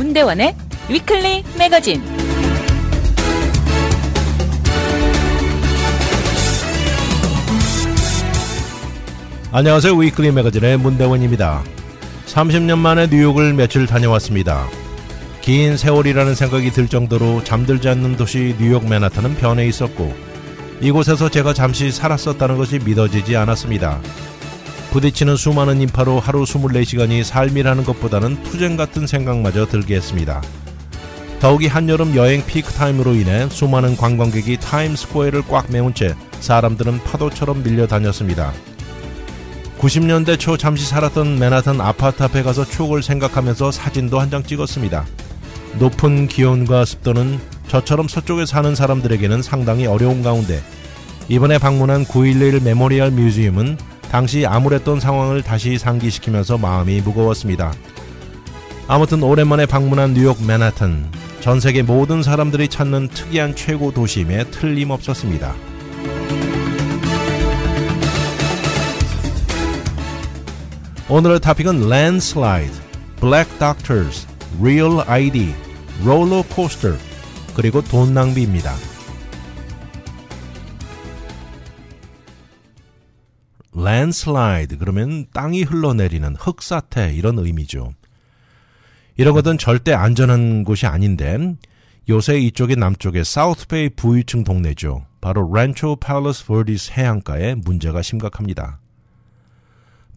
문대원의 위클리 매거진. 안녕하세요. 위클리 매거진의 문대원입니다. 30년 만에 뉴욕을 며칠 다녀왔습니다. 긴 세월이라는 생각이 들 정도로 잠들지 않는 도시 뉴욕 맨하탄은 변해 있었고, 이곳에서 제가 잠시 살았었다는 것이 믿어지지 않았습니다. 부딪히는 수많은 인파로 하루 24시간이 삶이라는 것보다는 투쟁 같은 생각마저 들게 했습니다. 더욱이 한여름 여행 피크 타임으로 인해 수많은 관광객이 타임스퀘어를 꽉 메운 채 사람들은 파도처럼 밀려다녔습니다. 90년대 초 잠시 살았던 맨하탄 아파트 앞에 가서 추억을 생각하면서 사진도 한 장 찍었습니다. 높은 기온과 습도는 저처럼 서쪽에 사는 사람들에게는 상당히 어려운 가운데, 이번에 방문한 9.11 메모리얼 뮤지엄은 당시 암울했던 상황을 다시 상기시키면서 마음이 무거웠습니다. 아무튼 오랜만에 방문한 뉴욕 맨하탄, 전 세계 모든 사람들이 찾는 특이한 최고 도시임에 틀림없었습니다. 오늘의 토픽은 Landslide, Black Doctors, Real ID, 롤러코스터, 그리고 돈 낭비입니다. Landslide, 그러면 땅이 흘러내리는 흙사태, 이런 의미죠. 이런 것은 절대 안전한 곳이 아닌데, 요새 이쪽의 남쪽의 사우스베이 부유층 동네죠. 바로 란초 팔러스 버디스 해안가에 문제가 심각합니다.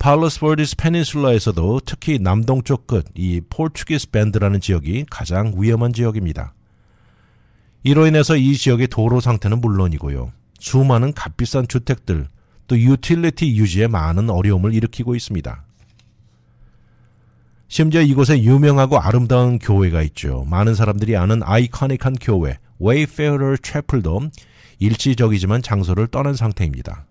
팔러스 버디스 페닌슐라에서도 특히 남동쪽 끝, 이 포르투기스 밴드라는 지역이 가장 위험한 지역입니다. 이로 인해서 이 지역의 도로 상태는 물론이고요, 수많은 값비싼 주택들, 또 유틸리티 유지에 많은 어려움을 일으키고 있습니다. 심지어 이곳에 유명하고 아름다운 교회가 있죠. 많은 사람들이 아는 아이코닉한 교회 웨이페어러 채플도 일시적이지만 장소를 떠난 상태입니다.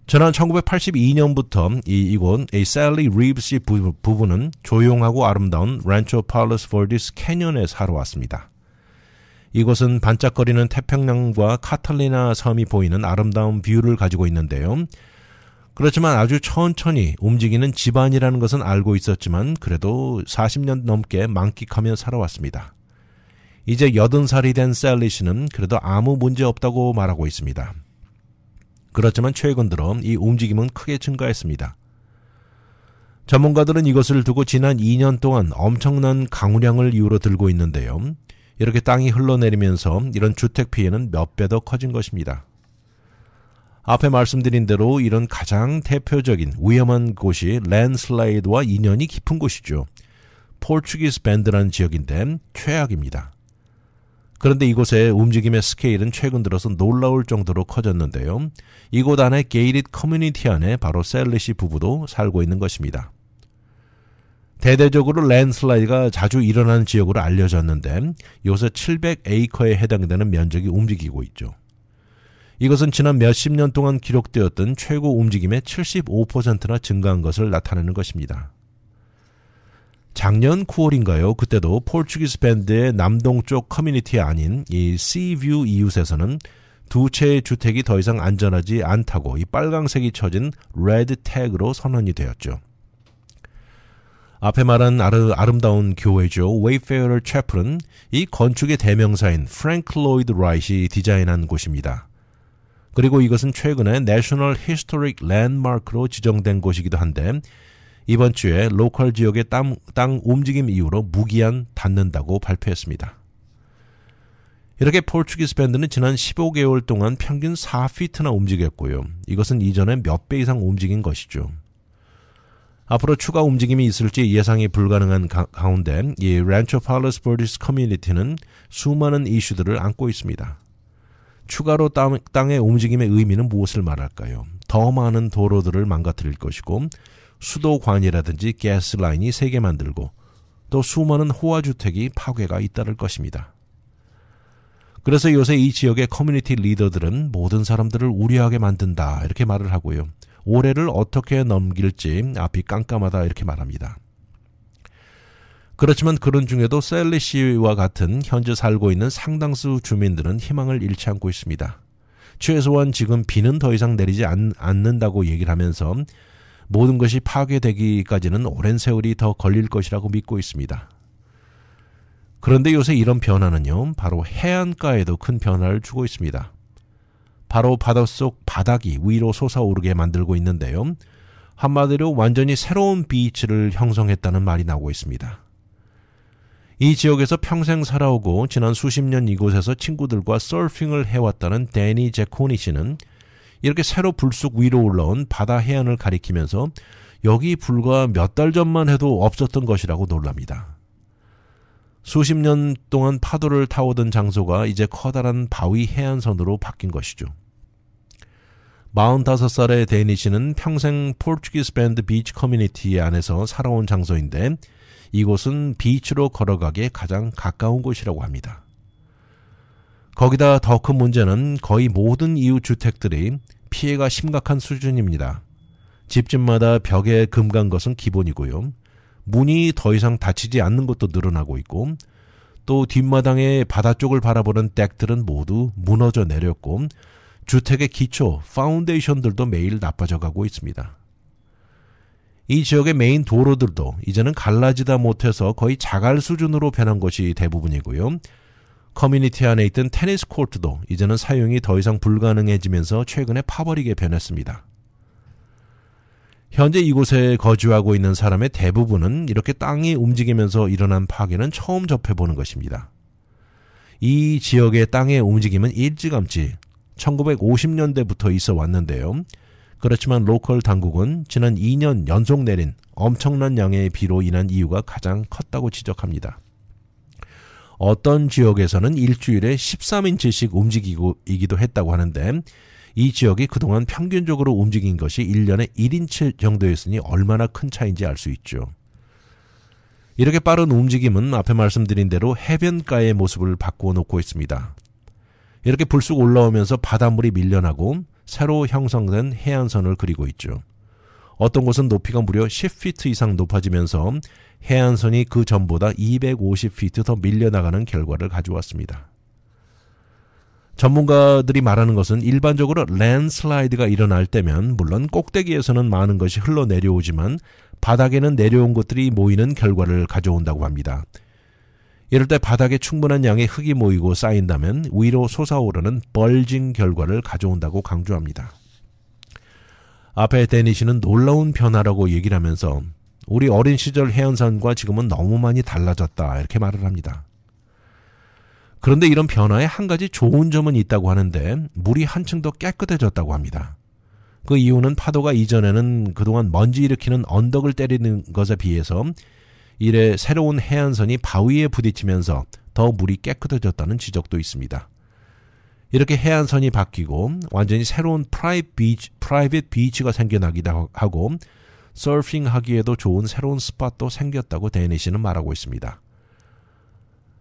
지난 1982년부터 이곳 셀리 리브스 부부는 조용하고 아름다운 란초 팔러스 버디스 캐년에 살아왔습니다. 이곳은 반짝거리는 태평양과 카탈리나 섬이 보이는 아름다운 뷰를 가지고 있는데요. 그렇지만 아주 천천히 움직이는 집안이라는 것은 알고 있었지만 그래도 40년 넘게 만끽하며 살아왔습니다. 이제 80살이 된 셀리 씨는 그래도 아무 문제 없다고 말하고 있습니다. 그렇지만 최근 들어 이 움직임은 크게 증가했습니다. 전문가들은 이것을 두고 지난 2년 동안 엄청난 강우량을 이유로 들고 있는데요. 이렇게 땅이 흘러내리면서 이런 주택 피해는 몇 배 더 커진 것입니다. 앞에 말씀드린 대로 이런 가장 대표적인 위험한 곳이 랜슬라이드와 인연이 깊은 곳이죠. 포르투기스 밴드라는 지역인데 최악입니다. 그런데 이곳의 움직임의 스케일은 최근 들어서 놀라울 정도로 커졌는데요. 이곳 안에 게이티드 커뮤니티 안에 바로 셀리 씨 부부도 살고 있는 것입니다. 대대적으로 랜슬라이드가 자주 일어나는 지역으로 알려졌는데 요새 700에이커에 해당되는 면적이 움직이고 있죠. 이것은 지난 몇십 년 동안 기록되었던 최고 움직임의 75%나 증가한 것을 나타내는 것입니다. 작년 9월인가요? 그때도 포르투기스 밴드의 남동쪽 커뮤니티 아닌 이 시뷰 이웃에서는 두 채의 주택이 더 이상 안전하지 않다고 이 빨강색이 쳐진 레드 태그로 선언이 되었죠. 앞에 말한 아름다운 교회죠. 웨이페어러 채플은 이 건축의 대명사인 프랭크 로이드 라이트이 디자인한 곳입니다. 그리고 이것은 최근에 내셔널 히스토릭 랜드마크로 지정된 곳이기도 한데 이번 주에 로컬 지역의 땅 움직임 이후로 무기한 닫는다고 발표했습니다. 이렇게 포르투기스 밴드는 지난 15개월 동안 평균 4피트나 움직였고요. 이것은 이전에 몇 배 이상 움직인 것이죠. 앞으로 추가 움직임이 있을지 예상이 불가능한 가운데 이 란초 팔러스 버디스 커뮤니티는 수많은 이슈들을 안고 있습니다. 추가로 땅의 움직임의 의미는 무엇을 말할까요? 더 많은 도로들을 망가뜨릴 것이고 수도관이라든지 가스라인이 새게 만들고 또 수많은 호화주택이 파괴가 잇따를 것입니다. 그래서 요새 이 지역의 커뮤니티 리더들은 모든 사람들을 우려하게 만든다 이렇게 말을 하고요. 올해를 어떻게 넘길지 앞이 깜깜하다 이렇게 말합니다. 그렇지만 그런 중에도 셀리 씨와 같은 현재 살고 있는 상당수 주민들은 희망을 잃지 않고 있습니다. 최소한 지금 비는 더 이상 내리지 않는다고 얘기를 하면서 모든 것이 파괴되기까지는 오랜 세월이 더 걸릴 것이라고 믿고 있습니다. 그런데 요새 이런 변화는요, 바로 해안가에도 큰 변화를 주고 있습니다. 바로 바닷속 바닥이 위로 솟아오르게 만들고 있는데요. 한마디로 완전히 새로운 비치를 형성했다는 말이 나오고 있습니다. 이 지역에서 평생 살아오고 지난 수십 년 이곳에서 친구들과 서핑을 해왔다는 데니 제코니 씨는 이렇게 새로 불쑥 위로 올라온 바다 해안을 가리키면서 여기 불과 몇 달 전만 해도 없었던 것이라고 놀랍니다. 수십 년 동안 파도를 타오던 장소가 이제 커다란 바위 해안선으로 바뀐 것이죠. 45살의 데니 씨는 평생 포르투기스 밴드 비치 커뮤니티 안에서 살아온 장소인데 이곳은 비치로 걸어가기에 가장 가까운 곳이라고 합니다. 거기다 더 큰 문제는 거의 모든 이웃 주택들이 피해가 심각한 수준입니다. 집집마다 벽에 금 간 것은 기본이고요. 문이 더 이상 닫히지 않는 것도 늘어나고 있고 또 뒷마당의 바다 쪽을 바라보는 덱들은 모두 무너져 내렸고 주택의 기초, 파운데이션들도 매일 나빠져 가고 있습니다. 이 지역의 메인 도로들도 이제는 갈라지다 못해서 거의 자갈 수준으로 변한 것이 대부분이고요. 커뮤니티 안에 있던 테니스 코트도 이제는 사용이 더 이상 불가능해지면서 최근에 파버리게 변했습니다. 현재 이곳에 거주하고 있는 사람의 대부분은 이렇게 땅이 움직이면서 일어난 파괴는 처음 접해보는 것입니다. 이 지역의 땅의 움직임은 일찌감치 1950년대부터 있어 왔는데요. 그렇지만 로컬 당국은 지난 2년 연속 내린 엄청난 양의 비로 인한 이유가 가장 컸다고 지적합니다. 어떤 지역에서는 일주일에 13인치씩 움직이기도 했다고 하는데 이 지역이 그동안 평균적으로 움직인 것이 1년에 1인치 정도였으니 얼마나 큰 차이인지 알 수 있죠. 이렇게 빠른 움직임은 앞에 말씀드린 대로 해변가의 모습을 바꾸어 놓고 있습니다. 이렇게 불쑥 올라오면서 바닷물이 밀려나고 새로 형성된 해안선을 그리고 있죠. 어떤 곳은 높이가 무려 10피트 이상 높아지면서 해안선이 그 전보다 250피트 더 밀려나가는 결과를 가져왔습니다. 전문가들이 말하는 것은 일반적으로 랜드슬라이드가 일어날 때면 물론 꼭대기에서는 많은 것이 흘러내려오지만 바닥에는 내려온 것들이 모이는 결과를 가져온다고 합니다. 이럴 때 바닥에 충분한 양의 흙이 모이고 쌓인다면 위로 솟아오르는 벌징 결과를 가져온다고 강조합니다. 앞에 데니 씨는 놀라운 변화라고 얘기를 하면서 우리 어린 시절 해안선과 지금은 너무 많이 달라졌다 이렇게 말을 합니다. 그런데 이런 변화에 한 가지 좋은 점은 있다고 하는데 물이 한층 더 깨끗해졌다고 합니다. 그 이유는 파도가 이전에는 그동안 먼지 일으키는 언덕을 때리는 것에 비해서 이래 새로운 해안선이 바위에 부딪히면서 더 물이 깨끗해졌다는 지적도 있습니다. 이렇게 해안선이 바뀌고 완전히 새로운 프라이빗 비치가 생겨나기도 하고 서핑하기에도 좋은 새로운 스팟도 생겼다고 데니 씨는 말하고 있습니다.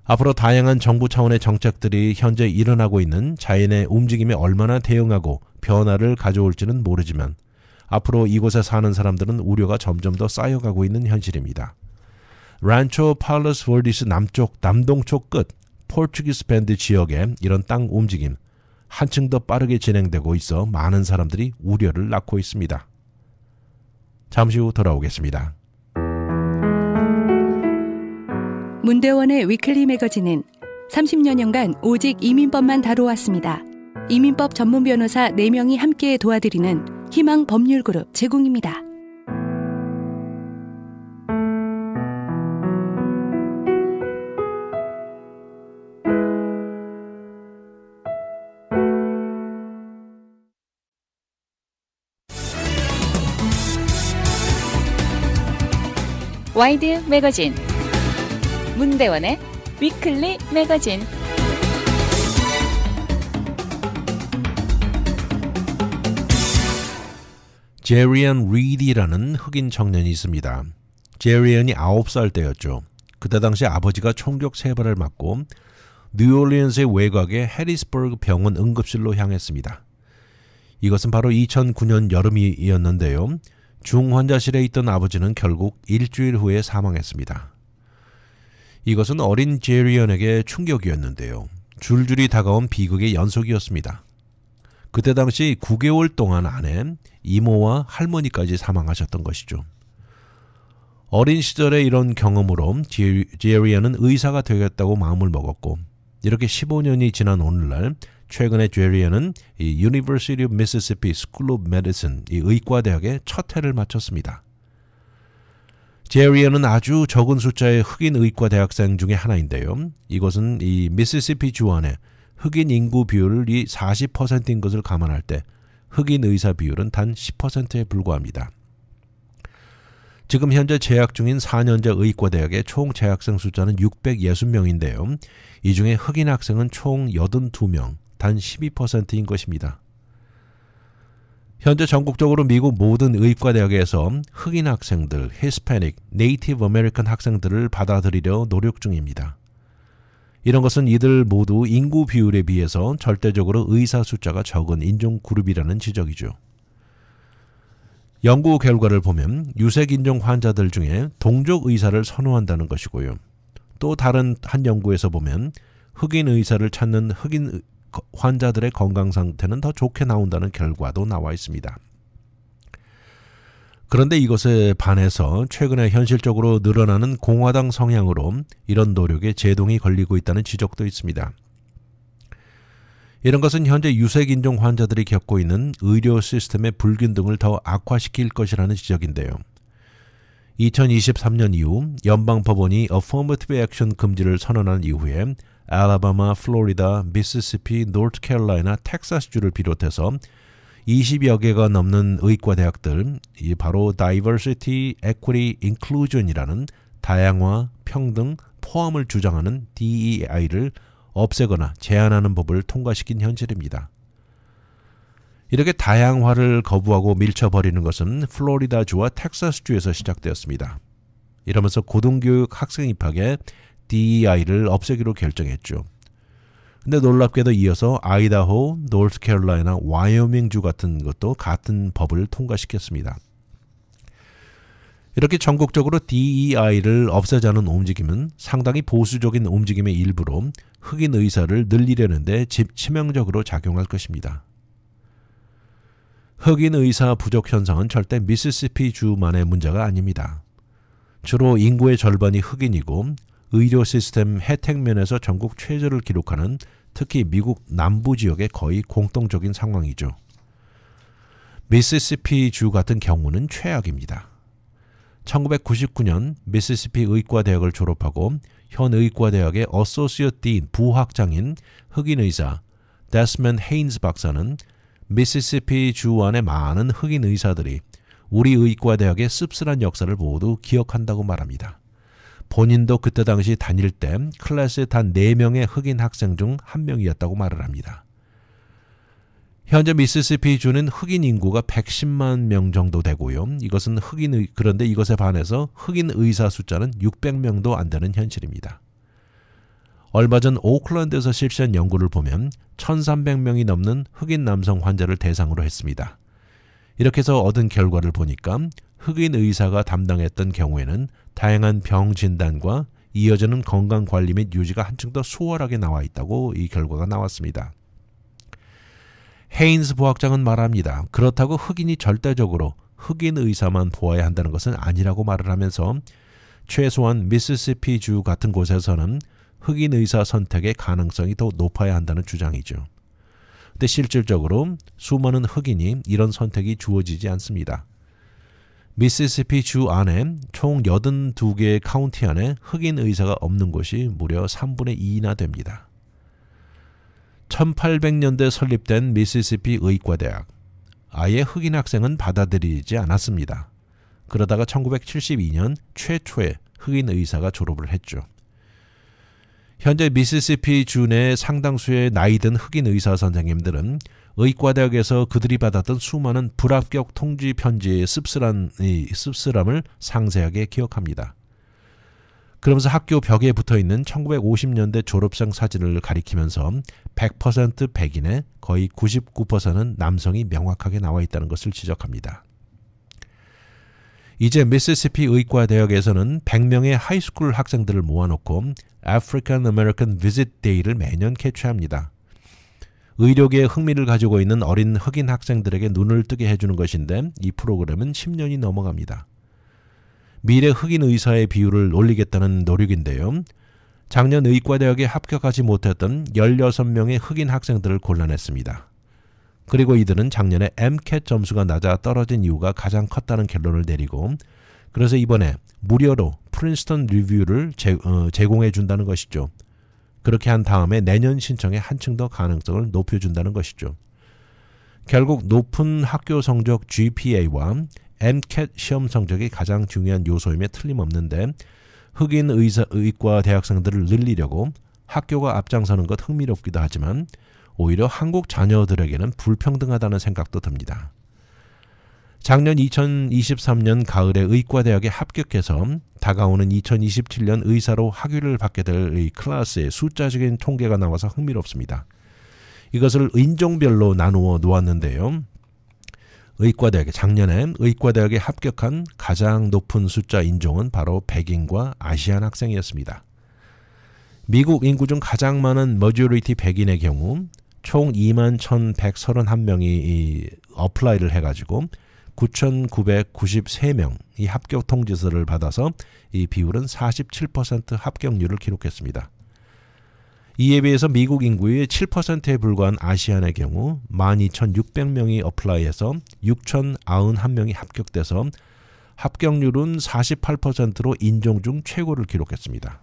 앞으로 다양한 정부 차원의 정책들이 현재 일어나고 있는 자연의 움직임에 얼마나 대응하고 변화를 가져올지는 모르지만 앞으로 이곳에 사는 사람들은 우려가 점점 더 쌓여가고 있는 현실입니다. 란초 팔로스 월디스 남동쪽 끝 포르투기스 밴드 지역에 이런 땅 움직임 한층 더 빠르게 진행되고 있어 많은 사람들이 우려를 낳고 있습니다. 잠시 후 돌아오겠습니다. 문대원의 위클리 매거진은 30여년간 오직 이민법만 다뤄왔습니다. 이민법 전문 변호사 4명이 함께 도와드리는 희망 법률그룹 제공입니다. 와이드 매거진 문대원의 위클리 매거진. 제리언 리디라는 흑인 청년이 있습니다. 제리언이 9살 때였죠. 그때 당시 아버지가 총격 3발을 맞고 뉴올리언스의 외곽의 해리스버그 병원 응급실로 향했습니다. 이것은 바로 2009년 여름이었는데요. 중환자실에 있던 아버지는 결국 일주일 후에 사망했습니다. 이것은 어린 제리언에게 충격이었는데요. 줄줄이 다가온 비극의 연속이었습니다. 그때 당시 9개월 동안 안에 이모와 할머니까지 사망하셨던 것이죠. 어린 시절의 이런 경험으로 제리안은 의사가 되겠다고 마음을 먹었고 이렇게 15년이 지난 오늘날 최근에 제리안은 이 University of Mississippi School of Medicine 이 의과대학에 첫 해를 마쳤습니다. 제리안은 아주 적은 숫자의 흑인 의과 대학생 중에 하나인데요. 이것은 이 미시시피 주 안에 흑인 인구 비율이 40%인 것을 감안할 때 흑인 의사 비율은 단 10%에 불과합니다. 지금 현재 재학 중인 4년제 의과대학의 총 재학생 숫자는 660명인데요. 이 중에 흑인 학생은 총 82명, 단 12%인 것입니다. 현재 전국적으로 미국 모든 의과대학에서 흑인 학생들, 히스패닉, 네이티브 아메리칸 학생들을 받아들이려 노력 중입니다. 이런 것은 이들 모두 인구 비율에 비해서 절대적으로 의사 숫자가 적은 인종 그룹이라는 지적이죠. 연구 결과를 보면 유색인종 환자들 중에 동족 의사를 선호한다는 것이고요. 또 다른 한 연구에서 보면 흑인 의사를 찾는 흑인 환자들의 건강 상태는 더 좋게 나온다는 결과도 나와 있습니다. 그런데 이것에 반해서 최근에 현실적으로 늘어나는 공화당 성향으로 이런 노력에 제동이 걸리고 있다는 지적도 있습니다. 이런 것은 현재 유색인종 환자들이 겪고 있는 의료 시스템의 불균등을 더 악화시킬 것이라는 지적인데요. 2023년 이후 연방법원이 Affirmative Action 금지를 선언한 이후에 알라바마, 플로리다, 미시시피, 노스캐롤라이나, 텍사스주를 비롯해서 20여 개가 넘는 의과대학들, 바로 Diversity, Equity, Inclusion이라는 다양화, 평등, 포함을 주장하는 DEI를 없애거나 제한하는 법을 통과시킨 현실입니다. 이렇게 다양화를 거부하고 밀쳐버리는 것은 플로리다주와 텍사스주에서 시작되었습니다. 이러면서 고등교육 학생 입학에 DEI를 없애기로 결정했죠. 근데 놀랍게도 이어서 아이다호, 노스캐롤라이나, 와이오밍주 같은 것도 같은 법을 통과시켰습니다. 이렇게 전국적으로 DEI를 없애자는 움직임은 상당히 보수적인 움직임의 일부로 흑인 의사를 늘리려는 데 치명적으로 작용할 것입니다. 흑인 의사 부족 현상은 절대 미시시피 주만의 문제가 아닙니다. 주로 인구의 절반이 흑인이고 의료 시스템 혜택 면에서 전국 최저를 기록하는 특히 미국 남부 지역의 거의 공통적인 상황이죠. 미시시피 주 같은 경우는 최악입니다. 1999년 미시시피 의과대학을 졸업하고 현 의과대학의 어소시엇 딘 부학장인 흑인 의사 데스먼드 헤인즈 박사는 미시시피 주 안의 많은 흑인 의사들이 우리 의과대학의 씁쓸한 역사를 모두 기억한다고 말합니다. 본인도 그때 당시 다닐 때 클래스에 단 4명의 흑인 학생 중 1명이었다고 말을 합니다. 현재 미시시피 주는 흑인 인구가 110만 명 정도 되고요. 이것은 그런데 이것에 반해서 흑인 의사 숫자는 600명도 안 되는 현실입니다. 얼마 전 오클랜드에서 실시한 연구를 보면 1,300명이 넘는 흑인 남성 환자를 대상으로 했습니다. 이렇게 해서 얻은 결과를 보니까 흑인 의사가 담당했던 경우에는 다양한 병 진단과 이어지는 건강관리 및 유지가 한층 더 수월하게 나와 있다고 이 결과가 나왔습니다. 헤인스 부학장은 말합니다. 그렇다고 흑인이 절대적으로 흑인 의사만 보아야 한다는 것은 아니라고 말을 하면서 최소한 미시시피 주 같은 곳에서는 흑인 의사 선택의 가능성이 더 높아야 한다는 주장이죠. 근데 실질적으로 수많은 흑인이 이런 선택이 주어지지 않습니다. 미시시피 주 안에 총 82개의 카운티 안에 흑인 의사가 없는 곳이 무려 3분의 2나 됩니다. 1800년대 설립된 미시시피 의과대학. 아예 흑인 학생은 받아들이지 않았습니다. 그러다가 1972년 최초의 흑인 의사가 졸업을 했죠. 현재 미시시피 주 내 상당수의 나이든 흑인 의사 선생님들은 의과대학에서 그들이 받았던 수많은 불합격 통지 편지의 씁쓸함을 상세하게 기억합니다. 그러면서 학교 벽에 붙어있는 1950년대 졸업생 사진을 가리키면서 100% 백인의 거의 99%는 남성이 명확하게 나와 있다는 것을 지적합니다. 이제 미시시피 의과대학에서는 100명의 하이스쿨 학생들을 모아놓고 African American Visit Day를 매년 개최합니다. 의료계에 흥미를 가지고 있는 어린 흑인 학생들에게 눈을 뜨게 해주는 것인데 이 프로그램은 10년이 넘어갑니다. 미래 흑인 의사의 비율을 올리겠다는 노력인데요. 작년 의과대학에 합격하지 못했던 16명의 흑인 학생들을 골라냈습니다. 그리고 이들은 작년에 MCAT 점수가 낮아 떨어진 이유가 가장 컸다는 결론을 내리고 그래서 이번에 무료로 프린스턴 리뷰를 제공해 준다는 것이죠. 그렇게 한 다음에 내년 신청에 한층 더 가능성을 높여준다는 것이죠. 결국 높은 학교 성적 GPA와 MCAT 시험 성적이 가장 중요한 요소임에 틀림없는데 흑인 의과 대학생들을 늘리려고 학교가 앞장서는 것 흥미롭기도 하지만 오히려 한국 자녀들에게는 불평등하다는 생각도 듭니다. 작년 2023년 가을에 의과대학에 합격해서 다가오는 2027년 의사로 학위를 받게 될 이 클래스의 숫자적인 통계가 나와서 흥미롭습니다. 이것을 인종별로 나누어 놓았는데요. 작년에 의과대학에 합격한 가장 높은 숫자 인종은 바로 백인과 아시안 학생이었습니다. 미국 인구 중 가장 많은 머저리티 백인의 경우 총 21,131명이 어플라이를 해가지고 9,993명이 합격 통지서를 받아서 이 비율은 47% 합격률을 기록했습니다. 이에 비해서 미국 인구의 7%에 불과한 아시안의 경우 12,600명이 어플라이해서 6,091명이 합격돼서 합격률은 48%로 인종 중 최고를 기록했습니다.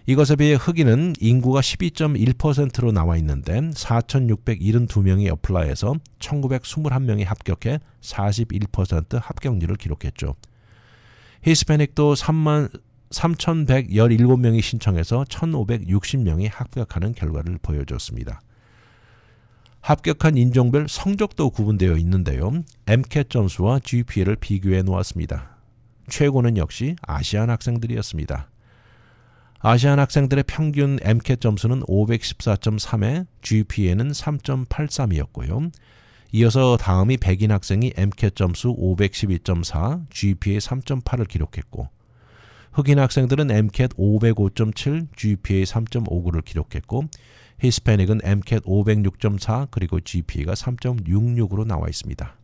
이것에 비해 흑인은 인구가 12.1%로 나와 있는데 4,672명이 어플라이해서 1,921명이 합격해 41% 합격률을 기록했죠. 히스패닉도 3,117명이 신청해서 1,560명이 합격하는 결과를 보여줬습니다. 합격한 인종별 성적도 구분되어 있는데요. MCAT 점수와 GPA를 비교해 놓았습니다. 최고는 역시 아시안 학생들이었습니다. 아시안 학생들의 평균 MCAT 점수는 514.3에 GPA는 3.83이었고요. 이어서 다음이 백인 학생이 MCAT 점수 512.4, GPA 3.8을 기록했고 흑인 학생들은 MCAT 505.7, GPA 3.59를 기록했고 히스패닉은 MCAT 506.4 그리고 GPA가 3.66으로 나와 있습니다.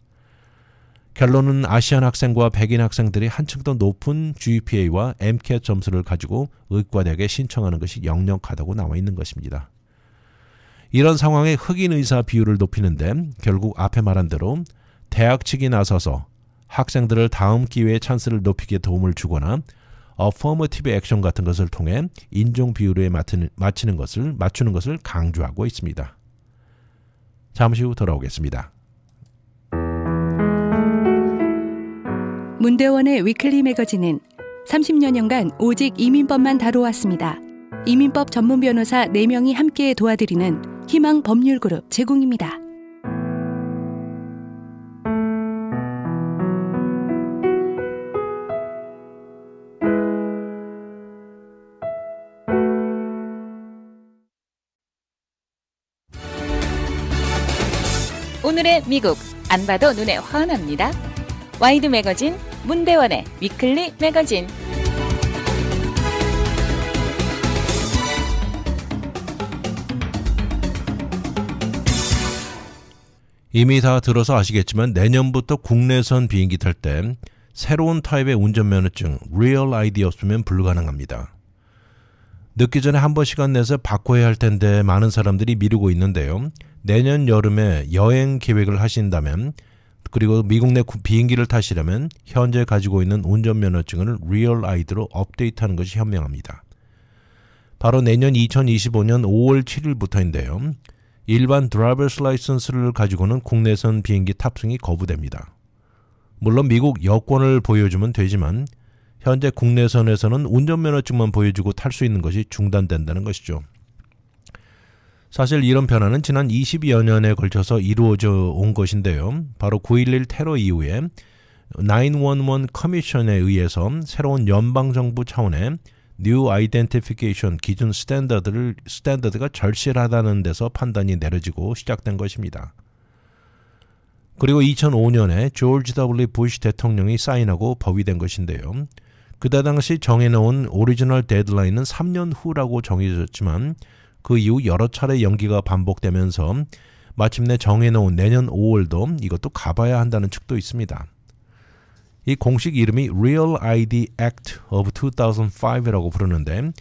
결론은 아시안 학생과 백인 학생들이 한층 더 높은 GPA와 MCAT 점수를 가지고 의과대학에 신청하는 것이 역력하다고 나와 있는 것입니다. 이런 상황에 흑인 의사 비율을 높이는데 결국 앞에 말한 대로 대학 측이 나서서 학생들을 다음 기회의 찬스를 높이기에 도움을 주거나 어퍼머티브 액션 같은 것을 통해 인종 비율에 맞추는 것을 강조하고 있습니다. 잠시 후 돌아오겠습니다. 문대원의 위클리 매거진은 30여년간 오직 이민법만 다뤄왔습니다. 이민법 전문 변호사 4명이 함께 도와드리는 희망 법률그룹 제공입니다. 오늘의 미국 안 봐도 눈에 환합니다. 와이드 매거진 문대원의 위클리 매거진. 이미 다 들어서 아시겠지만 내년부터 국내선 비행기 탈 때 새로운 타입의 운전면허증 Real ID 없으면 불가능합니다. 늦기 전에 한 번 시간 내서 바꿔야 할 텐데 많은 사람들이 미루고 있는데요. 내년 여름에 여행 계획을 하신다면 그리고 미국 내 비행기를 타시려면 현재 가지고 있는 운전면허증을 Real ID로 업데이트하는 것이 현명합니다. 바로 내년 2025년 5월 7일부터인데요. 일반 드라이버스 라이선스를 가지고는 국내선 비행기 탑승이 거부됩니다. 물론 미국 여권을 보여주면 되지만 현재 국내선에서는 운전면허증만 보여주고 탈 수 있는 것이 중단된다는 것이죠. 사실 이런 변화는 지난 20여 년에 걸쳐서 이루어져 온 것인데요. 바로 9.11 테러 이후에 911 커미션에 의해서 새로운 연방정부 차원의 New Identification 기준 스탠더드가 절실하다는 데서 판단이 내려지고 시작된 것입니다. 그리고 2005년에 조지 W. 부시 대통령이 사인하고 법이 된 것인데요. 그때 당시 정해놓은 오리지널 데드라인은 3년 후라고 정해졌지만 그 이후 여러 차례 연기가 반복되면서 마침내 정해놓은 내년 5월도 이것도 가봐야 한다는 측도 있습니다. 이 공식 이름이 Real ID Act of 2005이라고 부르는데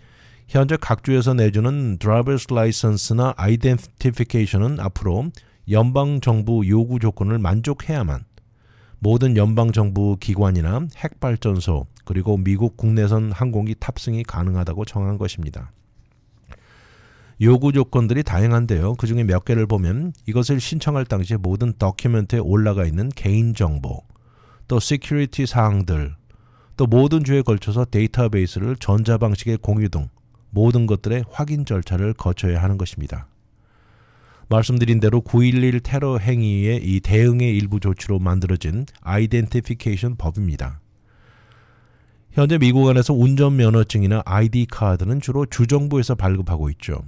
현재 각 주에서 내주는 driver's license나 identification은 앞으로 연방정부 요구 조건을 만족해야만 모든 연방정부 기관이나 핵발전소 그리고 미국 국내선 항공기 탑승이 가능하다고 정한 것입니다. 요구 조건들이 다양한데요. 그중에 몇 개를 보면 이것을 신청할 당시에 모든 더큐멘트에 올라가 있는 개인정보, 또 시큐리티 사항들, 또 모든 주에 걸쳐서 데이터베이스를 전자방식의 공유 등 모든 것들의 확인 절차를 거쳐야 하는 것입니다. 말씀드린 대로 9.11 테러 행위의 이 대응의 일부 조치로 만들어진 아이덴티피케이션 법입니다. 현재 미국 안에서 운전면허증이나 ID 카드는 주로 주정부에서 발급하고 있죠.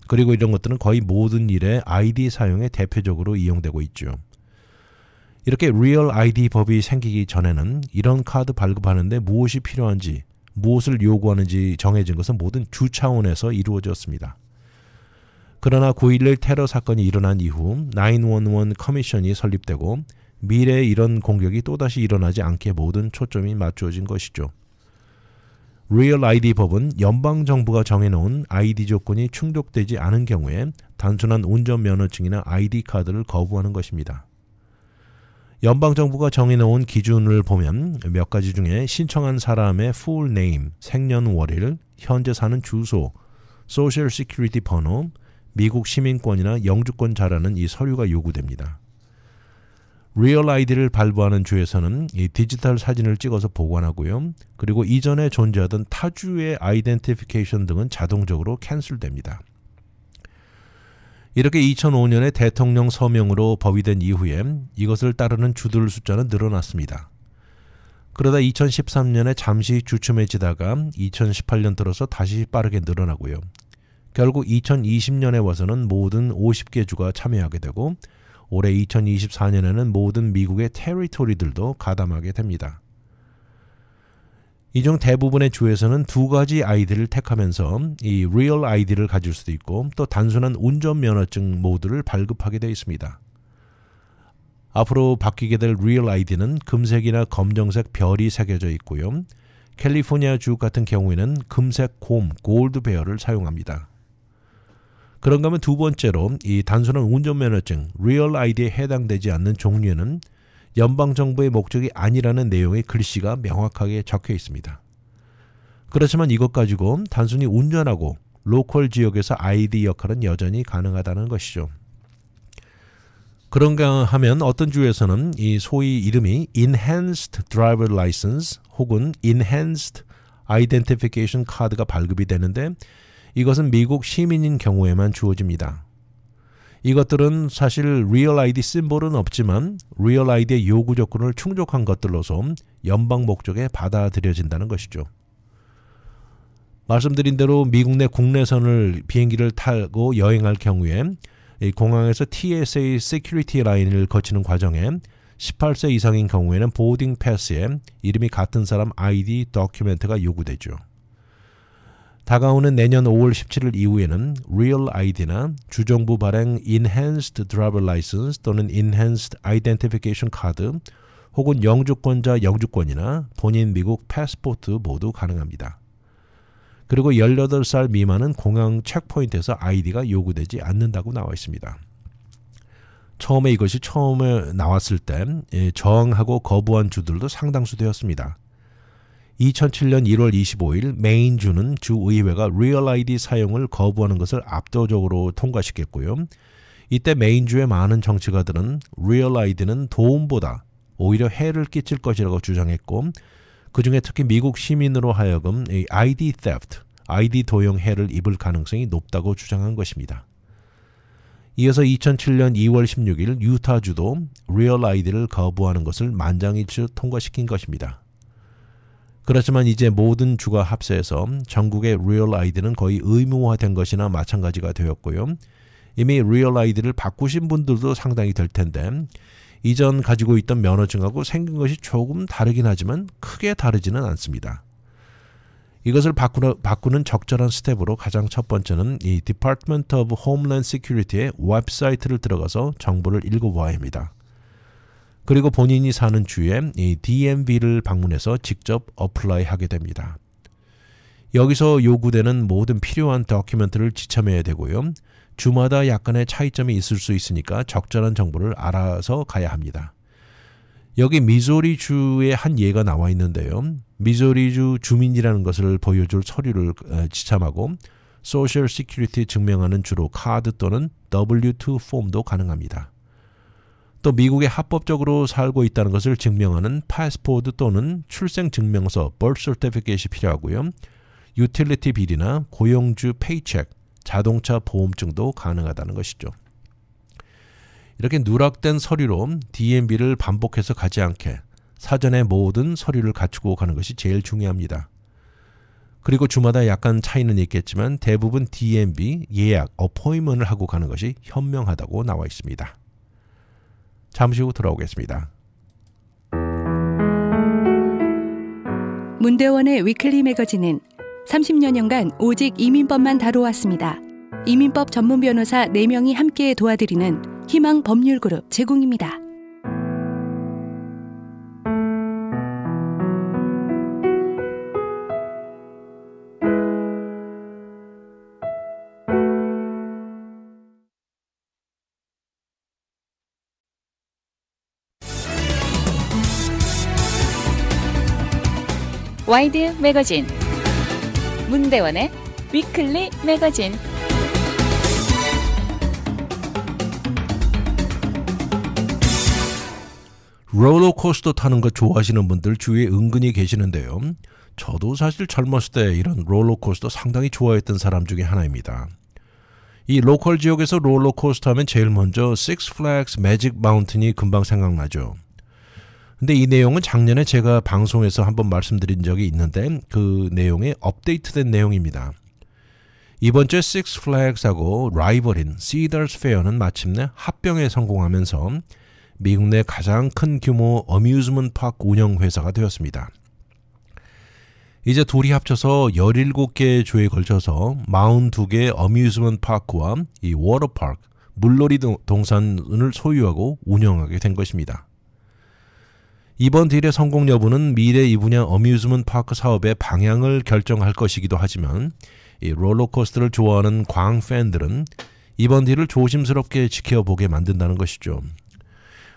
그리고 이런 것들은 거의 모든 일에 ID 사용에 대표적으로 이용되고 있죠. 이렇게 Real ID 법이 생기기 전에는 이런 카드 발급하는데 무엇이 필요한지, 무엇을 요구하는지 정해진 것은 모든 주 차원에서 이루어졌습니다. 그러나 9.11 테러 사건이 일어난 이후 911 커미션이 설립되고 미래에 이런 공격이 또다시 일어나지 않게 모든 초점이 맞추어진 것이죠. Real ID 법은 연방정부가 정해놓은 ID 조건이 충족되지 않은 경우에 단순한 운전면허증이나 ID 카드를 거부하는 것입니다. 연방정부가 정해놓은 기준을 보면 몇 가지 중에 신청한 사람의 full name, 생년월일, 현재 사는 주소, 소셜 시큐리티 번호, 미국 시민권이나 영주권 자라는 이 서류가 요구됩니다. Real ID를 발부하는 주에서는 이 디지털 사진을 찍어서 보관하고요. 그리고 이전에 존재하던 타주의 아이덴티피케이션 등은 자동적으로 캔슬됩니다. 이렇게 2005년에 대통령 서명으로 법이 된 이후에 이것을 따르는 주들 숫자는 늘어났습니다. 그러다 2013년에 잠시 주춤해지다가 2018년 들어서 다시 빠르게 늘어나고요. 결국 2020년에 와서는 모든 50개 주가 참여하게 되고 올해 2024년에는 모든 미국의 테리토리들도 가담하게 됩니다. 이 중 대부분의 주에서는 두 가지 아이디를 택하면서 이 Real ID를 가질 수도 있고 또 단순한 운전면허증 모두를 발급하게 되어 있습니다. 앞으로 바뀌게 될 Real ID는 금색이나 검정색 별이 새겨져 있고요. 캘리포니아 주 같은 경우에는 금색 곰, 골드 베어를 사용합니다. 그런가 하면 두 번째로 이 단순한 운전면허증, Real ID에 해당되지 않는 종류에는 연방정부의 목적이 아니라는 내용의 글씨가 명확하게 적혀 있습니다. 그렇지만 이것 가지고 단순히 운전하고 로컬 지역에서 ID 역할은 여전히 가능하다는 것이죠. 그런가 하면 어떤 주에서는 이 소위 이름이 Enhanced Driver License 혹은 Enhanced Identification 카드가 발급이 되는데 이것은 미국 시민인 경우에만 주어집니다. 이것들은 사실 Real ID 심볼은 없지만 Real ID의 요구 조건을 충족한 것들로서 연방 목적에 받아들여진다는 것이죠. 말씀드린 대로 미국 내 국내선을 비행기를 타고 여행할 경우에 공항에서 TSA 시큐리티 라인을 거치는 과정에 18세 이상인 경우에는 보딩 패스에 이름이 같은 사람 ID 도큐멘트가 요구되죠. 다가오는 내년 5월 17일 이후에는 Real ID나 주정부 발행 Enhanced Driver License 또는 Enhanced Identification 카드 혹은 영주권자 영주권이나 본인 미국 패스포트 모두 가능합니다. 그리고 18살 미만은 공항 체크포인트에서 ID가 요구되지 않는다고 나와 있습니다. 처음에 이것이 처음에 나왔을 때 저항하고 거부한 주들도 상당수 되었습니다. 2007년 1월 25일 메인주는 주의회가 Real ID 사용을 거부하는 것을 압도적으로 통과시켰고요. 이때 메인주의 많은 정치가들은 Real ID는 도움보다 오히려 해를 끼칠 것이라고 주장했고 그 중에 특히 미국 시민으로 하여금 ID theft, ID 도용 해를 입을 가능성이 높다고 주장한 것입니다. 이어서 2007년 2월 16일 유타주도 Real ID를 거부하는 것을 만장일치 통과시킨 것입니다. 그렇지만 이제 모든 주가 합세해서 전국의 Real ID는 거의 의무화된 것이나 마찬가지가 되었고요. 이미 Real ID를 바꾸신 분들도 상당히 될 텐데 이전 가지고 있던 면허증하고 생긴 것이 조금 다르긴 하지만 크게 다르지는 않습니다. 이것을 바꾸는 적절한 스텝으로 가장 첫 번째는 이 Department of Homeland Security의 웹사이트를 들어가서 정보를 읽어보아야 합니다. 그리고 본인이 사는 주에 이 DMV를 방문해서 직접 어플라이 하게 됩니다. 여기서 요구되는 모든 필요한 다큐멘트를 지참해야 되고요. 주마다 약간의 차이점이 있을 수 있으니까 적절한 정보를 알아서 가야 합니다. 여기 미조리주의 한 예가 나와 있는데요. 미조리주 주민이라는 것을 보여줄 서류를 지참하고 소셜 시큐리티 증명하는 주로 카드 또는 W2 폼도 가능합니다. 또 미국에 합법적으로 살고 있다는 것을 증명하는 패스포드 또는 출생증명서 birth certificate이 필요하고요. 유틸리티 빌이나 고용주 페이첵, 자동차 보험증도 가능하다는 것이죠. 이렇게 누락된 서류로 DMV를 반복해서 가지 않게 사전에 모든 서류를 갖추고 가는 것이 제일 중요합니다. 그리고 주마다 약간 차이는 있겠지만 대부분 DMV 예약, 어포인먼트를 하고 가는 것이 현명하다고 나와 있습니다. 잠시 후 돌아오겠습니다. 문대원의 위클리 매거진은 30여 년간 오직 이민법만 다뤄왔습니다. 이민법 전문 변호사 4명이 함께 도와드리는 희망 법률그룹 제공입니다. 와이드 매거진 문대원의 위클리 매거진. 롤러코스터 타는 거 좋아하시는 분들 주위에 은근히 계시는데요. 저도 사실 젊었을 때 이런 롤러코스터 상당히 좋아했던 사람 중에 하나입니다. 이 로컬 지역에서 롤러코스터 하면 제일 먼저 Six Flags Magic Mountain이 금방 생각나죠. 근데 이 내용은 작년에 제가 방송에서 한번 말씀드린 적이 있는데 그 내용이 업데이트된 내용입니다. 이번 주에 Six Flags하고 라이벌인 Cedars Fair는 마침내 합병에 성공하면서 미국 내 가장 큰 규모 어뮤즈먼트 파크 운영회사가 되었습니다. 이제 둘이 합쳐서 17개 주에 걸쳐서 42개 어뮤즈먼트 파크와 이 워터파크, 물놀이 동산을 소유하고 운영하게 된 것입니다. 이번 딜의 성공 여부는 미래 이 분야 어뮤즈먼트 파크 사업의 방향을 결정할 것이기도 하지만 이 롤러코스터를 좋아하는 광 팬들은 이번 딜을 조심스럽게 지켜보게 만든다는 것이죠.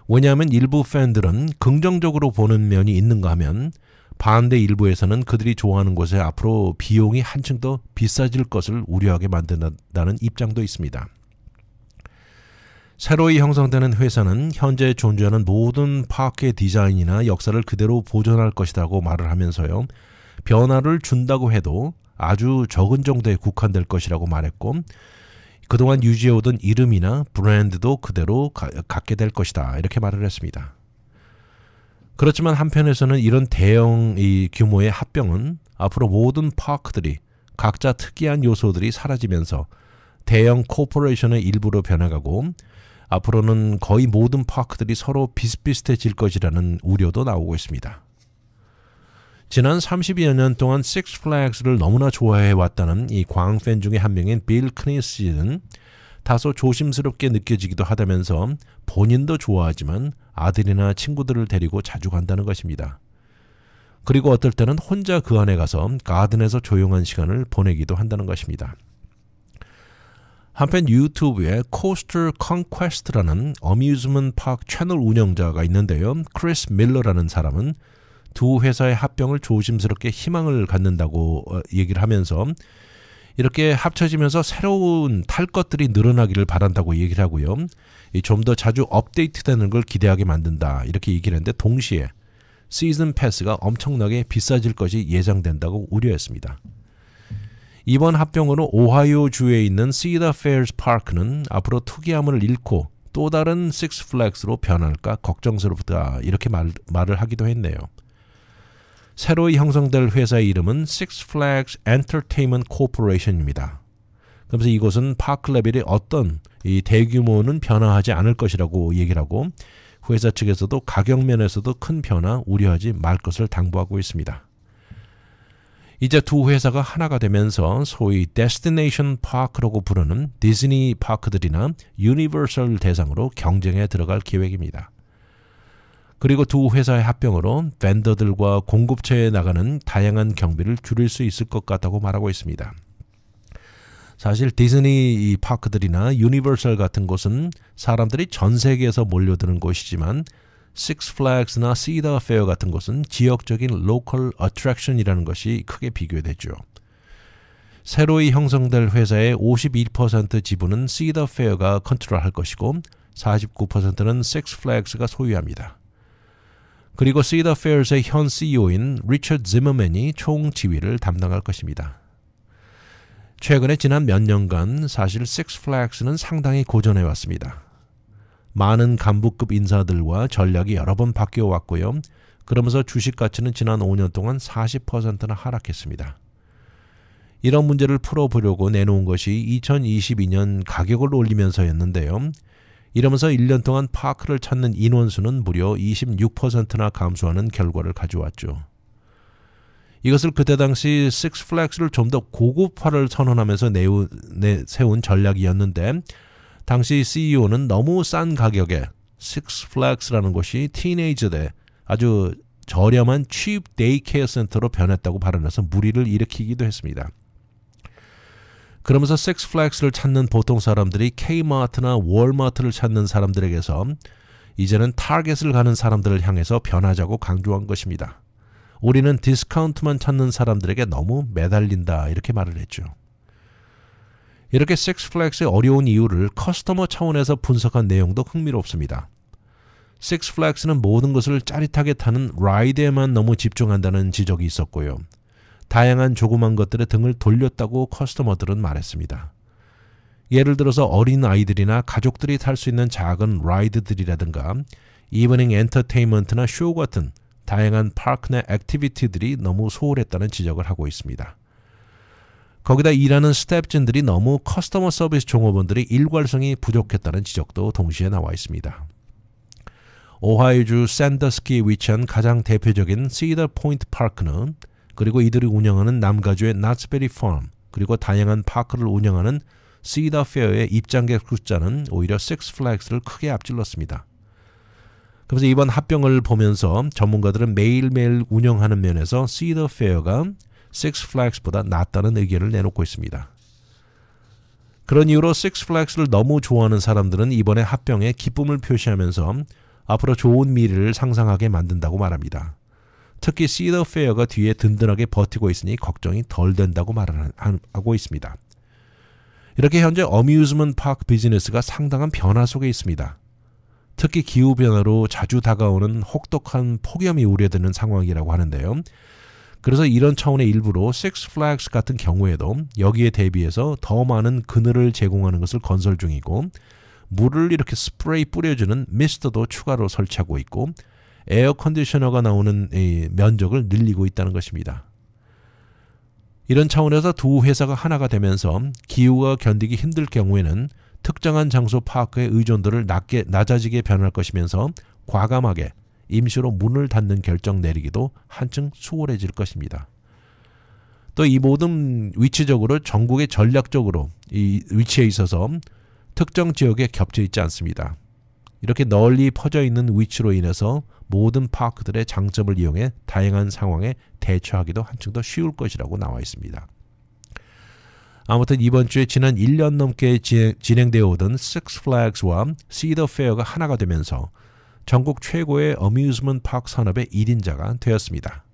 왜냐하면 일부 팬들은 긍정적으로 보는 면이 있는가 하면 반대 일부에서는 그들이 좋아하는 곳에 앞으로 비용이 한층 더 비싸질 것을 우려하게 만든다는 입장도 있습니다. 새로이 형성되는 회사는 현재 존재하는 모든 파크의 디자인이나 역사를 그대로 보존할 것이라고 말을 하면서요. 변화를 준다고 해도 아주 적은 정도에 국한될 것이라고 말했고 그동안 유지해오던 이름이나 브랜드도 그대로 갖게 될 것이다. 이렇게 말을 했습니다. 그렇지만 한편에서는 이런 대형 규모의 합병은 앞으로 모든 파크들이 각자 특이한 요소들이 사라지면서 대형 코퍼레이션의 일부로 변해가고 앞으로는 거의 모든 파크들이 서로 비슷비슷해질 것이라는 우려도 나오고 있습니다. 지난 30여 년 동안 Six Flags를 너무나 좋아해왔다는 이 광팬 중에 한 명인 빌 크니스는 다소 조심스럽게 느껴지기도 하다면서 본인도 좋아하지만 아들이나 친구들을 데리고 자주 간다는 것입니다. 그리고 어떨 때는 혼자 그 안에 가서 가든에서 조용한 시간을 보내기도 한다는 것입니다. 한편 유튜브에 Coaster Conquest라는 어뮤즈먼트 파크 채널 운영자가 있는데요. 크리스 밀러라는 사람은 두 회사의 합병을 조심스럽게 희망을 갖는다고 얘기를 하면서 이렇게 합쳐지면서 새로운 탈 것들이 늘어나기를 바란다고 얘기를 하고요. 좀 더 자주 업데이트되는 걸 기대하게 만든다 이렇게 얘기를 했는데 동시에 시즌 패스가 엄청나게 비싸질 것이 예상된다고 우려했습니다. 이번 합병으로 오하이오주에 있는 Cedar Fair 파크는 앞으로 특이함을 잃고 또 다른 Six Flags로 변할까 걱정스럽다 이렇게 말을 하기도 했네요. 새로이 형성될 회사의 이름은 Six Flags Entertainment Corporation입니다. 그래서 이곳은 파크 레벨의 어떤 이 대규모는 변화하지 않을 것이라고 얘기를 하고 회사 측에서도 가격 면에서도 큰 변화 우려하지 말 것을 당부하고 있습니다. 이제 두 회사가 하나가 되면서 소위 데스티네이션 파크라고 부르는 디즈니 파크들이나 유니버설 대상으로 경쟁에 들어갈 계획입니다. 그리고 두 회사의 합병으로 벤더들과 공급처에 나가는 다양한 경비를 줄일 수 있을 것 같다고 말하고 있습니다. 사실 디즈니 파크들이나 유니버설 같은 곳은 사람들이 전 세계에서 몰려드는 곳이지만 Six Flags나 Cedar Fair 같은 곳은 지역적인 로컬 어트랙션이라는 것이 크게 비교되죠. 새로이 형성될 회사의 51% 지분은 Cedar Fair가 컨트롤할 것이고 49%는 Six Flags가 소유합니다. 그리고 Cedar Fair의 현 CEO인 리처드 지머맨이 총 지휘를 담당할 것입니다. 최근에 지난 몇 년간 사실 Six Flags는 상당히 고전해 왔습니다. 많은 간부급 인사들과 전략이 여러 번 바뀌어 왔고요. 그러면서 주식 가치는 지난 5년 동안 40%나 하락했습니다. 이런 문제를 풀어보려고 내놓은 것이 2022년 가격을 올리면서였는데요. 이러면서 1년 동안 파크를 찾는 인원수는 무려 26%나 감소하는 결과를 가져왔죠. 이것을 그때 당시 Six Flags를 좀 더 고급화를 선언하면서 세운 전략이었는데 당시 CEO는 너무 싼 가격에 Six Flags라는 곳이 티네이저들의 아주 저렴한 cheap daycare 센터로 변했다고 발언해서 물의를 일으키기도 했습니다. 그러면서 Six Flags를 찾는 보통 사람들이 K마트나 월마트를 찾는 사람들에게서 이제는 타겟을 가는 사람들을 향해서 변하자고 강조한 것입니다. 우리는 디스카운트만 찾는 사람들에게 너무 매달린다 이렇게 말을 했죠. 이렇게 Six Flags의 어려운 이유를 커스터머 차원에서 분석한 내용도 흥미롭습니다. Six Flags는 모든 것을 짜릿하게 타는 라이드에만 너무 집중한다는 지적이 있었고요. 다양한 조그만 것들에 등을 돌렸다고 커스터머들은 말했습니다. 예를 들어서 어린 아이들이나 가족들이 탈 수 있는 작은 라이드들이라든가 이브닝 엔터테인먼트나 쇼 같은 다양한 파크 내 액티비티들이 너무 소홀했다는 지적을 하고 있습니다. 거기다 일하는 스태프진들이 너무 커스터머 서비스 종업원들이 일괄성이 부족했다는 지적도 동시에 나와 있습니다. 오하이오주 샌더스키에 위치한 가장 대표적인 시더 포인트 파크는 그리고 이들이 운영하는 남가주의 나츠베리 팜 그리고 다양한 파크를 운영하는 시더 페어의 입장객 숫자는 오히려 Six Flags를 크게 앞질렀습니다. 그래서 이번 합병을 보면서 전문가들은 매일매일 운영하는 면에서 시더 페어가 Six Flags보다 낫다는 의견을 내놓고 있습니다. 그런 이유로 Six Flags를 너무 좋아하는 사람들은 이번에 합병에 기쁨을 표시하면서 앞으로 좋은 미래를 상상하게 만든다고 말합니다. 특히 Cedar Fair가 뒤에 든든하게 버티고 있으니 걱정이 덜 된다고 말하고 있습니다. 이렇게 현재 어뮤즈먼트 파크 비즈니스가 상당한 변화 속에 있습니다. 특히 기후변화로 자주 다가오는 혹독한 폭염이 우려되는 상황이라고 하는데요. 그래서 이런 차원의 일부로 Six Flags 같은 경우에도 여기에 대비해서 더 많은 그늘을 제공하는 것을 건설 중이고 물을 이렇게 스프레이 뿌려주는 미스터도 추가로 설치하고 있고 에어컨디셔너가 나오는 면적을 늘리고 있다는 것입니다. 이런 차원에서 두 회사가 하나가 되면서 기후가 견디기 힘들 경우에는 특정한 장소 파크의 의존도를 낮아지게 변할 것이면서 과감하게 임시로 문을 닫는 결정 내리기도 한층 수월해질 것입니다. 또 이 모든 위치적으로 전국의 전략적으로 이 위치에 있어서 특정 지역에 겹쳐 있지 않습니다. 이렇게 널리 퍼져 있는 위치로 인해서 모든 파크들의 장점을 이용해 다양한 상황에 대처하기도 한층 더 쉬울 것이라고 나와 있습니다. 아무튼 이번 주에 지난 1년 넘게 진행되어 오던 Six Flags와 Cedar Fair가 하나가 되면서 전국 최고의 어뮤즈먼트 파크 산업의 1인자가 되었습니다.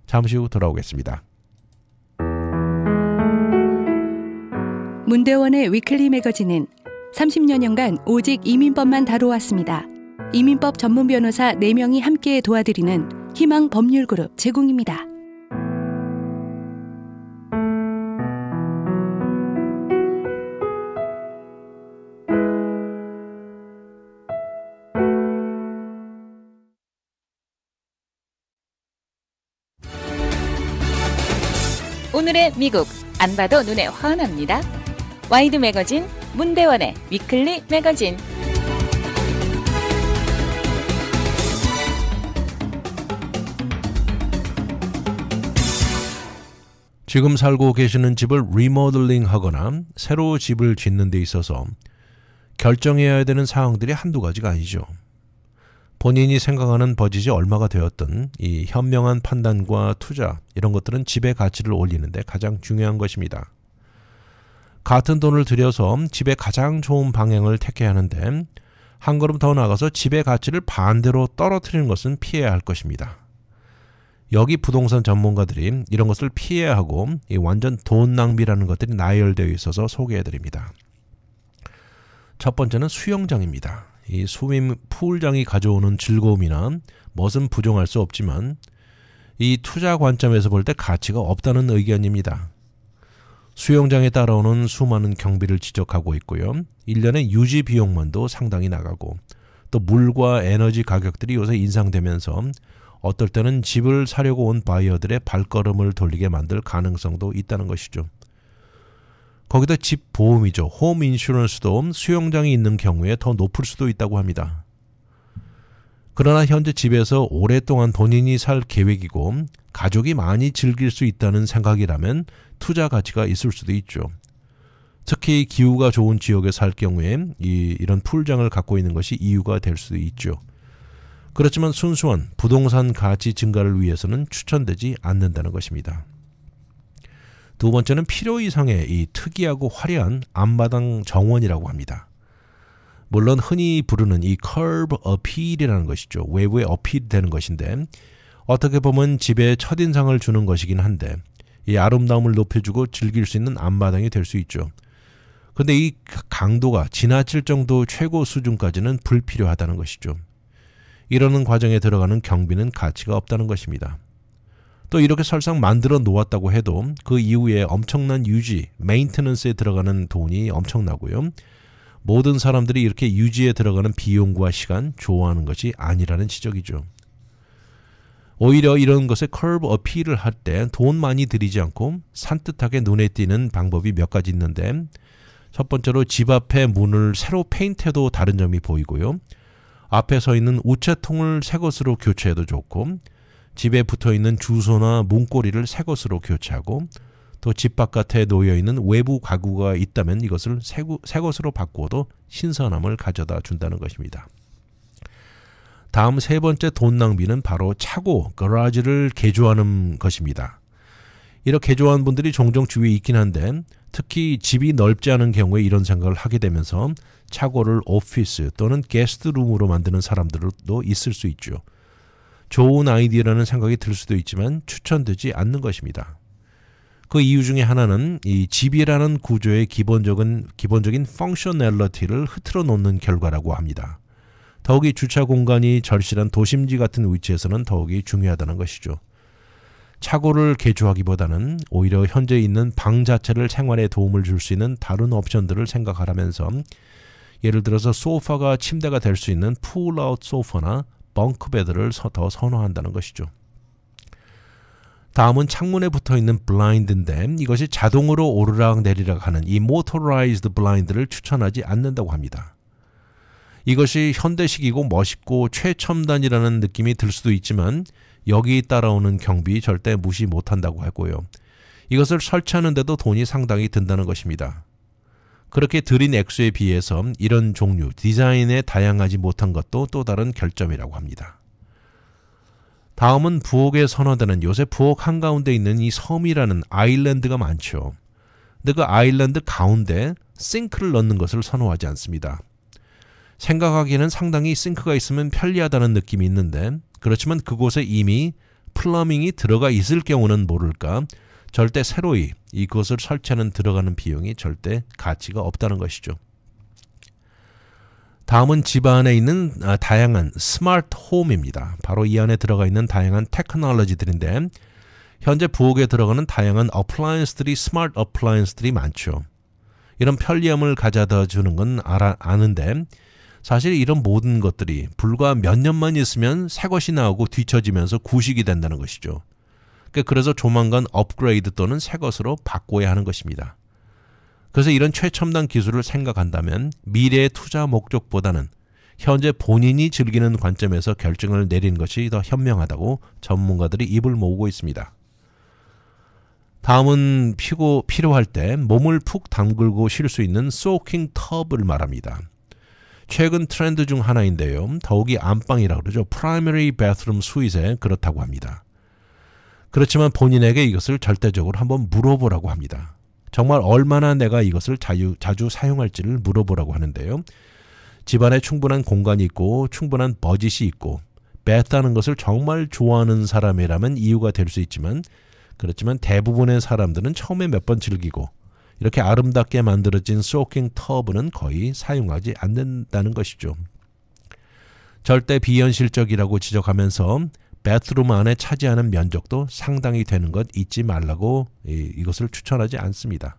잠시 후 돌아오겠습니다. 문대원의 위클리 매거진은 30여 년간 오직 이민법만 다뤄왔습니다. 이민법 전문 변호사 4명이 함께 도와드리는 희망 법률그룹 제공입니다. 오늘의 미국 안 봐도 눈에 환합니다. 와이드 매거진 문대원의 위클리 매거진. 지금 살고 계시는 집을 리모델링 하거나 새로 집을 짓는 데 있어서 결정해야 되는 사항들이 한두 가지가 아니죠. 본인이 생각하는 버짓이 얼마가 되었든 이 현명한 판단과 투자 이런 것들은 집의 가치를 올리는데 가장 중요한 것입니다. 같은 돈을 들여서 집의 가장 좋은 방향을 택해야 하는데 한 걸음 더 나가서 집의 가치를 반대로 떨어뜨리는 것은 피해야 할 것입니다. 여기 부동산 전문가들이 이런 것을 피해야 하고 이 완전 돈 낭비라는 것들이 나열되어 있어서 소개해드립니다. 첫 번째는 수영장입니다. 이 스위밍 풀장이 가져오는 즐거움이나 멋은 부정할 수 없지만 이 투자 관점에서 볼 때 가치가 없다는 의견입니다. 수영장에 따라오는 수많은 경비를 지적하고 있고요. 1년의 유지 비용만도 상당히 나가고 또 물과 에너지 가격들이 요새 인상되면서 어떨 때는 집을 사려고 온 바이어들의 발걸음을 돌리게 만들 가능성도 있다는 것이죠. 거기다 집 보험이죠. 홈 인슈런스도 수영장이 있는 경우에 더 높을 수도 있다고 합니다. 그러나 현재 집에서 오랫동안 본인이 살 계획이고 가족이 많이 즐길 수 있다는 생각이라면 투자 가치가 있을 수도 있죠. 특히 기후가 좋은 지역에 살 경우에 이런 풀장을 갖고 있는 것이 이유가 될 수도 있죠. 그렇지만 순수한 부동산 가치 증가를 위해서는 추천되지 않는다는 것입니다. 두 번째는 필요 이상의 이 특이하고 화려한 앞마당 정원이라고 합니다. 물론 흔히 부르는 이 curb appeal이라는 것이죠. 외부에 어필되는 것인데 어떻게 보면 집에 첫인상을 주는 것이긴 한데 이 아름다움을 높여주고 즐길 수 있는 앞마당이 될 수 있죠. 그런데 이 강도가 지나칠 정도 최고 수준까지는 불필요하다는 것이죠. 이러는 과정에 들어가는 경비는 가치가 없다는 것입니다. 또 이렇게 설상 만들어 놓았다고 해도 그 이후에 엄청난 유지, 메인테넌스에 들어가는 돈이 엄청나고요. 모든 사람들이 이렇게 유지에 들어가는 비용과 시간 좋아하는 것이 아니라는 지적이죠. 오히려 이런 것에 커브 어필을 할 때 돈 많이 들이지 않고 산뜻하게 눈에 띄는 방법이 몇 가지 있는데 첫 번째로 집 앞에 문을 새로 페인트해도 다른 점이 보이고요. 앞에 서 있는 우체통을 새 것으로 교체해도 좋고 집에 붙어있는 주소나 문고리를 새 것으로 교체하고 또 집 바깥에 놓여있는 외부 가구가 있다면 이것을 새 것으로 바꾸어도 신선함을 가져다 준다는 것입니다. 다음 세 번째 돈 낭비는 바로 차고, 거라지를 개조하는 것입니다. 이렇게 개조한 분들이 종종 주위에 있긴 한데 특히 집이 넓지 않은 경우에 이런 생각을 하게 되면서 차고를 오피스 또는 게스트룸으로 만드는 사람들도 있을 수 있죠. 좋은 아이디어라는 생각이 들 수도 있지만 추천되지 않는 것입니다. 그 이유 중에 하나는 이 집이라는 구조의 기본적인 펑셔널리티를 흐트러 놓는 결과라고 합니다. 더욱이 주차 공간이 절실한 도심지 같은 위치에서는 더욱이 중요하다는 것이죠. 차고를 개조하기보다는 오히려 현재 있는 방 자체를 생활에 도움을 줄 수 있는 다른 옵션들을 생각하라면서 예를 들어서 소파가 침대가 될 수 있는 풀아웃 소파나 벙크베드를 더 선호한다는 것이죠. 다음은 창문에 붙어있는 블라인드인데 이것이 자동으로 오르락 내리락 하는 이 모터라이즈드 블라인드를 추천하지 않는다고 합니다. 이것이 현대식이고 멋있고 최첨단이라는 느낌이 들 수도 있지만 여기 따라오는 경비 절대 무시 못한다고 하고요. 이것을 설치하는데도 돈이 상당히 든다는 것입니다. 그렇게 들인 액수에 비해서 이런 종류, 디자인에 다양하지 못한 것도 또 다른 결점이라고 합니다. 다음은 부엌에 선호되는 요새 부엌 한가운데 있는 이 섬이라는 아일랜드가 많죠. 근데 그 아일랜드 가운데 싱크를 넣는 것을 선호하지 않습니다. 생각하기에는 상당히 싱크가 있으면 편리하다는 느낌이 있는데 그렇지만 그곳에 이미 플러밍이 들어가 있을 경우는 모를까 절대 새로이 이것을 설치하는 들어가는 비용이 절대 가치가 없다는 것이죠. 다음은 집 안에 있는 다양한 스마트 홈입니다. 바로 이 안에 들어가 있는 다양한 테크놀로지들인데 현재 부엌에 들어가는 다양한 어플라이언스들이 스마트 어플라이언스들이 많죠. 이런 편리함을 가져다 주는 건 아는데 사실 이런 모든 것들이 불과 몇 년만 있으면 새 것이 나오고 뒤처지면서 구식이 된다는 것이죠. 그래서 조만간 업그레이드 또는 새 것으로 바꿔야 하는 것입니다. 그래서 이런 최첨단 기술을 생각한다면 미래의 투자 목적보다는 현재 본인이 즐기는 관점에서 결정을 내리는 것이 더 현명하다고 전문가들이 입을 모으고 있습니다. 다음은 필요할 때 몸을 푹 담글고 쉴 수 있는 소킹 텁을 말합니다. 최근 트렌드 중 하나인데요. 더욱이 안방이라고 그러죠. Primary Bathroom Suite에 그렇다고 합니다. 그렇지만 본인에게 이것을 절대적으로 한번 물어보라고 합니다. 정말 얼마나 내가 이것을 자주 사용할지를 물어보라고 하는데요. 집안에 충분한 공간이 있고 충분한 버짓이 있고 베트하는 것을 정말 좋아하는 사람이라면 이유가 될 수 있지만 그렇지만 대부분의 사람들은 처음에 몇 번 즐기고 이렇게 아름답게 만들어진 소킹 터브는 거의 사용하지 않는다는 것이죠. 절대 비현실적이라고 지적하면서 배트룸 안에 차지하는 면적도 상당히 되는 것 잊지 말라고 이것을 추천하지 않습니다.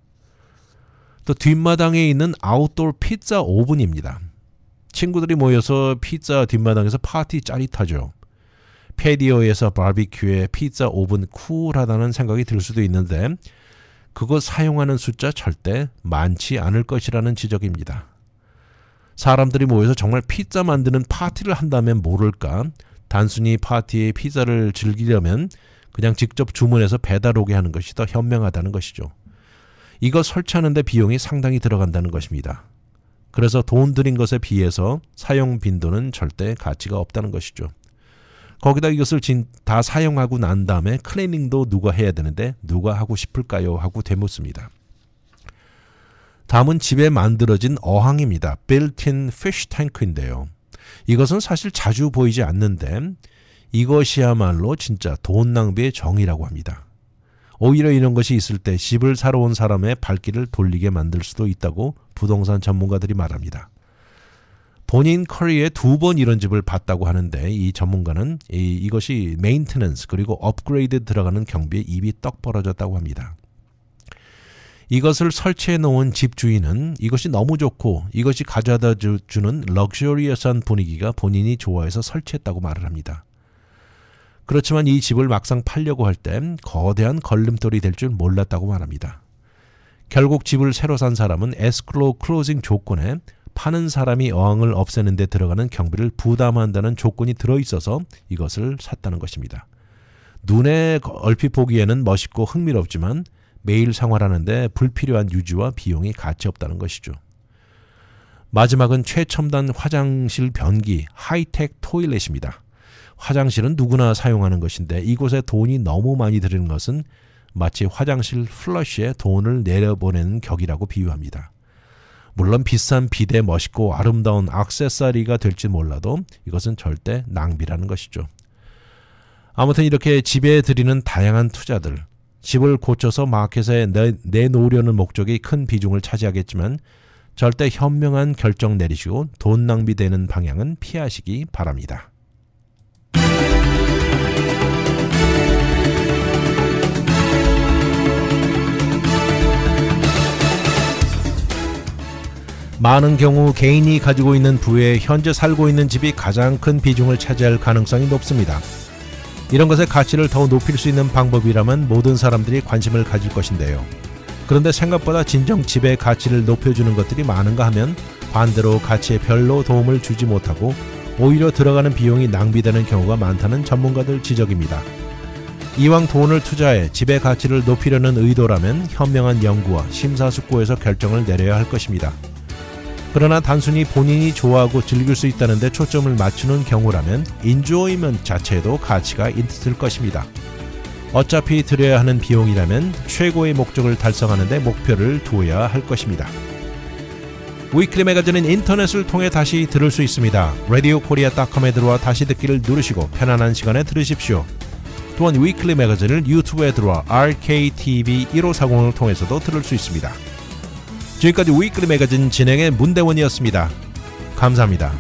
또 뒷마당에 있는 아웃도어 피자 오븐입니다. 친구들이 모여서 피자 뒷마당에서 파티 짜릿하죠. 패디오에서 바비큐에 피자 오븐 쿨하다는 생각이 들 수도 있는데 그거 사용하는 숫자 절대 많지 않을 것이라는 지적입니다. 사람들이 모여서 정말 피자 만드는 파티를 한다면 모를까? 단순히 파티에 피자를 즐기려면 그냥 직접 주문해서 배달 오게 하는 것이 더 현명하다는 것이죠. 이거 설치하는데 비용이 상당히 들어간다는 것입니다. 그래서 돈 들인 것에 비해서 사용 빈도는 절대 가치가 없다는 것이죠. 거기다 이것을 다 사용하고 난 다음에 클리닝도 누가 해야 되는데 누가 하고 싶을까요? 하고 되묻습니다. 다음은 집에 만들어진 어항입니다. built-in fish tank인데요. 이것은 사실 자주 보이지 않는데 이것이야말로 진짜 돈 낭비의 정의라고 합니다. 오히려 이런 것이 있을 때 집을 사러 온 사람의 발길을 돌리게 만들 수도 있다고 부동산 전문가들이 말합니다. 본인 커리어에 2번 이런 집을 봤다고 하는데 이 전문가는 이것이 메인테넌스 그리고 업그레이드 들어가는 경비에 입이 떡 벌어졌다고 합니다. 이것을 설치해 놓은 집 주인은 이것이 너무 좋고 이것이 가져다 주는 럭셔리어스한 분위기가 본인이 좋아해서 설치했다고 말을 합니다. 그렇지만 이 집을 막상 팔려고 할 때 거대한 걸림돌이 될 줄 몰랐다고 말합니다. 결국 집을 새로 산 사람은 에스크로우 클로징 조건에 파는 사람이 어항을 없애는 데 들어가는 경비를 부담한다는 조건이 들어있어서 이것을 샀다는 것입니다. 눈에 얼핏 보기에는 멋있고 흥미롭지만 매일 생활하는데 불필요한 유지와 비용이 가치 없다는 것이죠. 마지막은 최첨단 화장실 변기 하이텍 토일렛입니다. 화장실은 누구나 사용하는 것인데 이곳에 돈이 너무 많이 들이는 것은 마치 화장실 플러시에 돈을 내려보내는 격이라고 비유합니다. 물론 비싼 비데 멋있고 아름다운 액세서리가 될지 몰라도 이것은 절대 낭비라는 것이죠. 아무튼 이렇게 집에 들이는 다양한 투자들, 집을 고쳐서 마켓에 내놓으려는 목적이 큰 비중을 차지하겠지만 절대 현명한 결정 내리시고 돈 낭비되는 방향은 피하시기 바랍니다. 많은 경우 개인이 가지고 있는 부에 현재 살고 있는 집이 가장 큰 비중을 차지할 가능성이 높습니다. 이런 것의 가치를 더 높일 수 있는 방법이라면 모든 사람들이 관심을 가질 것인데요. 그런데 생각보다 진정 집의 가치를 높여주는 것들이 많은가 하면 반대로 가치에 별로 도움을 주지 못하고 오히려 들어가는 비용이 낭비되는 경우가 많다는 전문가들 지적입니다. 이왕 돈을 투자해 집의 가치를 높이려는 의도라면 현명한 연구와 심사숙고해서 결정을 내려야 할 것입니다. 그러나 단순히 본인이 좋아하고 즐길 수 있다는 데 초점을 맞추는 경우라면 인조이먼트 자체에도 가치가 있을 것입니다. 어차피 들여야 하는 비용이라면 최고의 목적을 달성하는 데 목표를 두어야 할 것입니다. 위클리 매거진은 인터넷을 통해 다시 들을 수 있습니다. radiokorea.com에 들어와 다시 듣기를 누르시고 편안한 시간에 들으십시오. 또한 위클리 매거진을 유튜브에 들어와 RKTV1540을 통해서도 들을 수 있습니다. 지금까지 위클리 매거진 진행의 문대원이었습니다. 감사합니다.